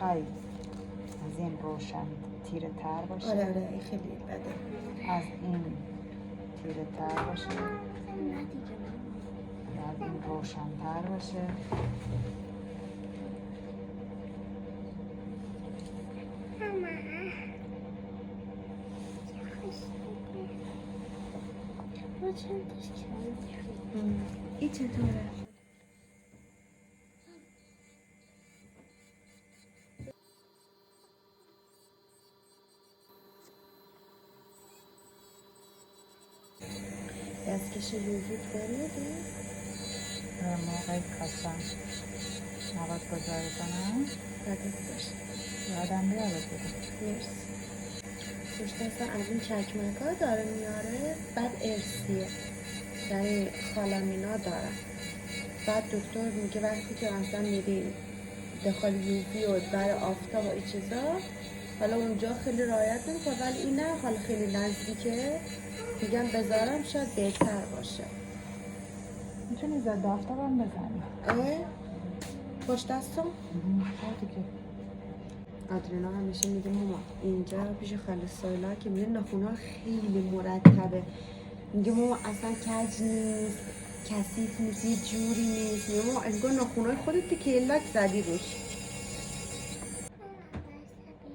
میخوای از این روشن تیره تر باشه؟ آره این خیلی بده. از این تیره تر باشه؟ از این روشن تر باشه؟ این چطوره؟ دستکش یوزید دارید؟ موقعی کاسم مواد گذاری کنم بده باشه. یادم بیاره بده. مرسی. پشت اصلا از این چکمک ها داره میاره، بعد ارسیه، یعنی خالمینا داره. بعد دکتر میگه وقتی که مثلا میری داخل یووی و در آفتاب و این چیزا، حالا اونجا خیلی رعایت نمیکنه، ولی این نه، حالا خیلی نزدیکه، میگم بذارم شاید بهتر باشه. میتونی ضد آفتابم بزنی. پشت دستم؟ دیگه آدرینا همیشه میگه ماما اینجا پیش خاله سایلا که میگه ناخونا خیلی مرتبه، میگه ماما اصلا کج نیست، کثیف نیست، یه جوری نیست. میگه ماما انگار ناخونای خودت که علت زدی روش.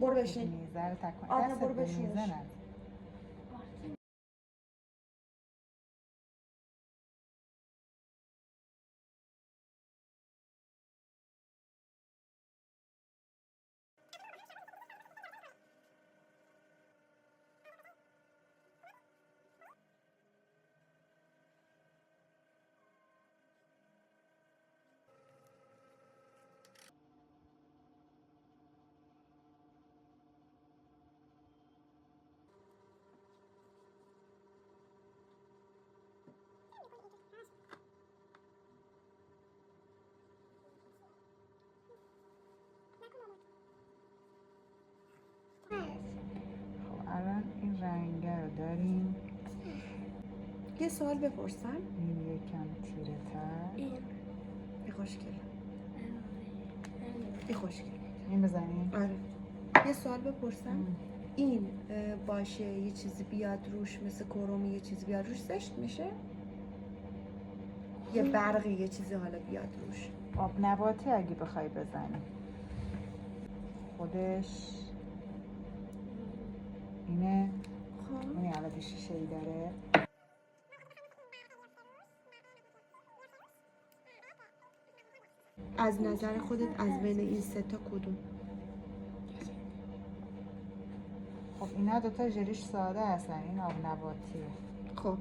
برو بشین. میزه رو تکن. آره دست برو به بشین. میزه نزن. خب الان این رنگه رو داریم. یه سوال بپرسم؟ این یکم تیره تر. این خوشگله. این خوشگله. این بزنیم؟ آره. یه سوال بپرسم؟ این باشه یه چیزی بیاد روش مثل کرومی، یه چیزی بیاد روش زشت میشه؟ یه برقی یه چیزی حالا بیاد روش؟ آب نباتی اگه بخوای بزنی خودش اینه. خب اینه الان شیشه ای داره. از نظر خودت از بین این سه تا کدوم؟ خب اینا دوتا ژلیش ساده هستن، این آب نباتیه. خب